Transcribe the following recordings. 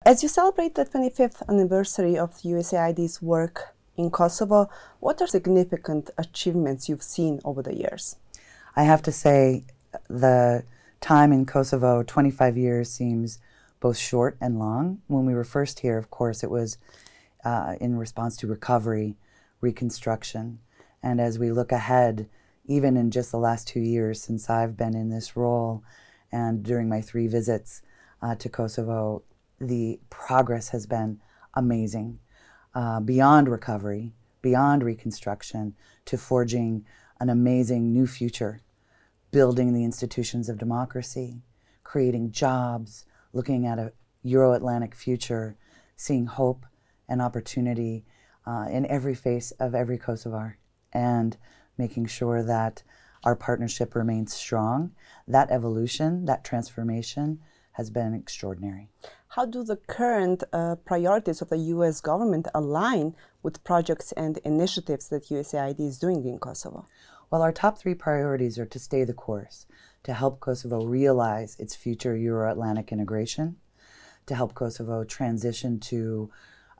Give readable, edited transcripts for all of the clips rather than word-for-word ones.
As you celebrate the 25th anniversary of USAID's work in Kosovo, what are significant achievements you've seen over the years? I have to say the time in Kosovo, 25 years, seems both short and long. When we were first here, of course, it was in response to recovery, reconstruction. And as we look ahead, even in just the last 2 years since I've been in this role and during my 3 visits to Kosovo, the progress has been amazing. Beyond recovery, beyond reconstruction, to forging an amazing new future, building the institutions of democracy, creating jobs, looking at a Euro-Atlantic future, seeing hope and opportunity in every face of every Kosovar, and making sure that our partnership remains strong. That evolution, that transformation has been extraordinary. How do the current priorities of the U.S. government align with projects and initiatives that USAID is doing in Kosovo? Well, our top 3 priorities are to stay the course, to help Kosovo realize its future Euro-Atlantic integration, to help Kosovo transition to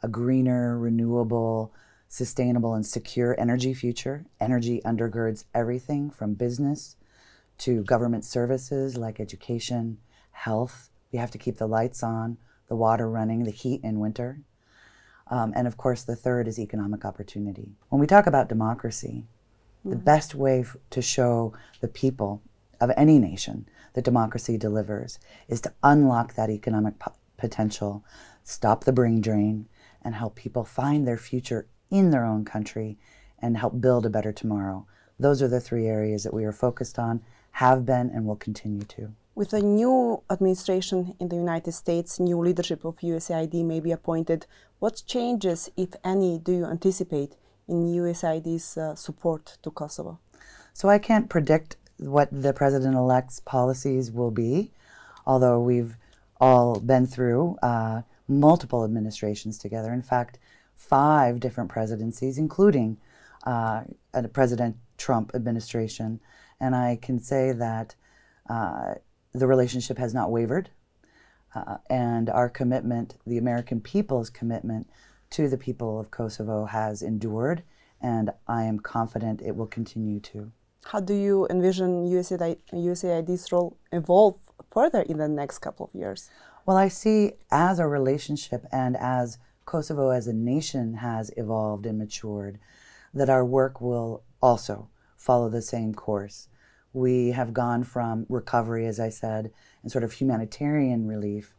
a greener, renewable, sustainable, and secure energy future. Energy undergirds everything from business to government services like education, health. We have to keep the lights on, the water running, the heat in winter. And of course, the third is economic opportunity. When we talk about democracy, the best way to show the people of any nation that democracy delivers is to unlock that economic potential, stop the brain drain, and help people find their future in their own country and help build a better tomorrow. Those are the 3 areas that we are focused on, have been, and will continue to. With a new administration in the United States, new leadership of USAID may be appointed. What changes, if any, do you anticipate in USAID's support to Kosovo? So I can't predict what the president-elect's policies will be, although we've all been through multiple administrations together. In fact, 5 different presidencies, including a President Trump administration. And I can say that the relationship has not wavered, and our commitment, the American people's commitment to the people of Kosovo, has endured, and I am confident it will continue to. How do you envision USAID's role evolve further in the next couple of years? Well, I see as our relationship and as Kosovo as a nation has evolved and matured, that our work will also follow the same course. We have gone from recovery, as I said, and sort of humanitarian relief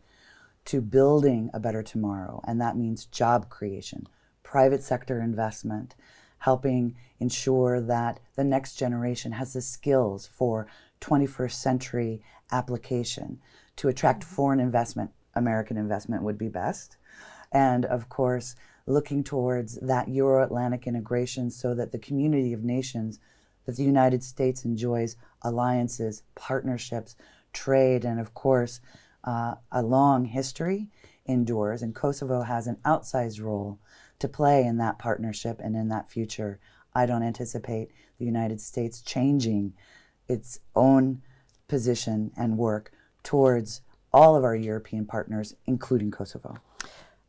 to building a better tomorrow. And that means job creation, private sector investment, helping ensure that the next generation has the skills for 21st century application to attract foreign investment. American investment would be best. And of course, looking towards that Euro-Atlantic integration so that the community of nations that the United States enjoys alliances, partnerships, trade, and of course, a long history endures. And Kosovo has an outsized role to play in that partnership and in that future. I don't anticipate the United States changing its own position and work towards all of our European partners, including Kosovo.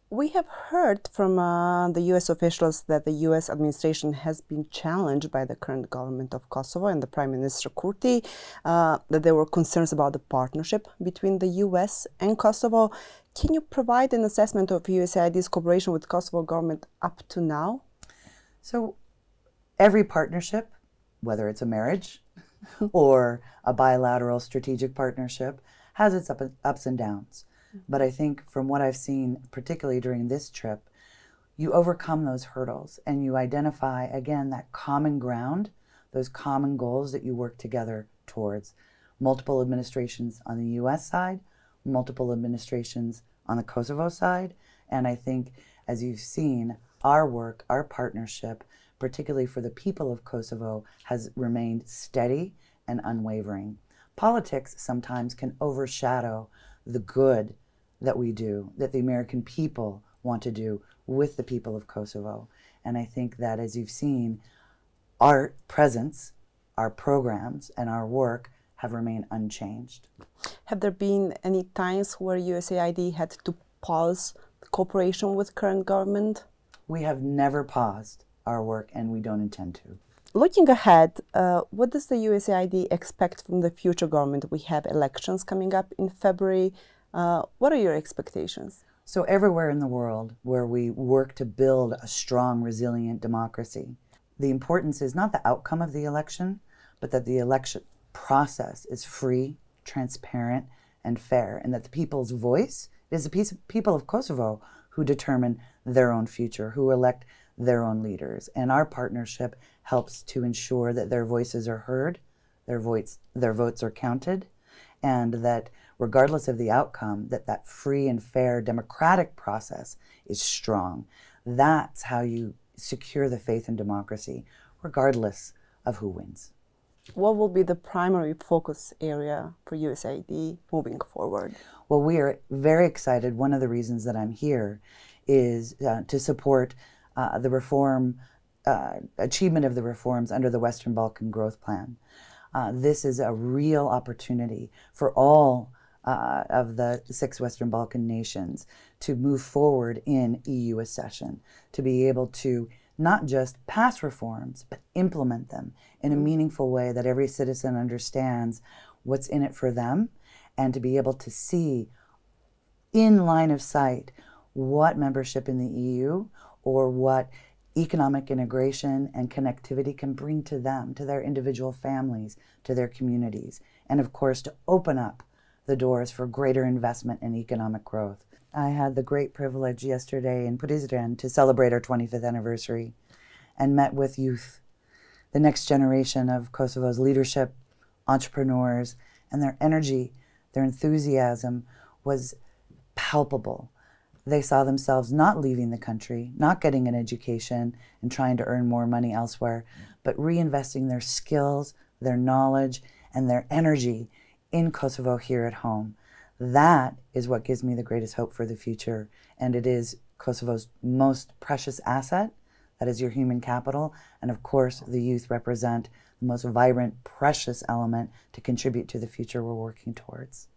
We have heard from the U.S. officials that the U.S. administration has been challenged by the current government of Kosovo and the Prime Minister Kurti, that there were concerns about the partnership between the U.S. and Kosovo. Can you provide an assessment of USAID's cooperation with Kosovo government up to now? So every partnership, whether it's a marriage or a bilateral strategic partnership, has its ups and downs. But I think from what I've seen, particularly during this trip, you overcome those hurdles and you identify, again, that common ground, those common goals that you work together towards. Multiple administrations on the U.S. side, multiple administrations on the Kosovo side. And I think, as you've seen, our work, our partnership, particularly for the people of Kosovo, has remained steady and unwavering. Politics sometimes can overshadow the good that we do, that the American people want to do with the people of Kosovo. And I think that, as you've seen, our presence, our programs, and our work have remained unchanged. Have there been any times where USAID had to pause cooperation with current government? We have never paused our work, and we don't intend to. Looking ahead, what does the USAID expect from the future government? We have elections coming up in February. What are your expectations? So everywhere in the world where we work to build a strong, resilient democracy, the importance is not the outcome of the election, but that the election process is free, transparent, and fair, and that the people's voice is the people of Kosovo who determine their own future, who elect their own leaders. And our partnership helps to ensure that their voices are heard, their votes are counted, and that regardless of the outcome, that free and fair democratic process is strong. That's how you secure the faith in democracy, regardless of who wins. What will be the primary focus area for USAID moving forward? Well, we are very excited. One of the reasons that I'm here is to support the achievement of the reforms under the Western Balkan Growth Plan. This is a real opportunity for all of the 6 Western Balkan nations to move forward in EU accession, to be able to not just pass reforms, but implement them in a meaningful way that every citizen understands what's in it for them, and to be able to see in line of sight what membership in the EU or what economic integration and connectivity can bring to them, to their individual families, to their communities, and of course to open up the doors for greater investment and economic growth. I had the great privilege yesterday in Prizren to celebrate our 25th anniversary and met with youth, the next generation of Kosovo's leadership, entrepreneurs, and their energy, their enthusiasm was palpable. They saw themselves not leaving the country, not getting an education and trying to earn more money elsewhere, but reinvesting their skills, their knowledge, and their energy in Kosovo here at home. That is what gives me the greatest hope for the future, and it is Kosovo's most precious asset. That is your human capital, and of course the youth represent the most vibrant, precious element to contribute to the future we're working towards.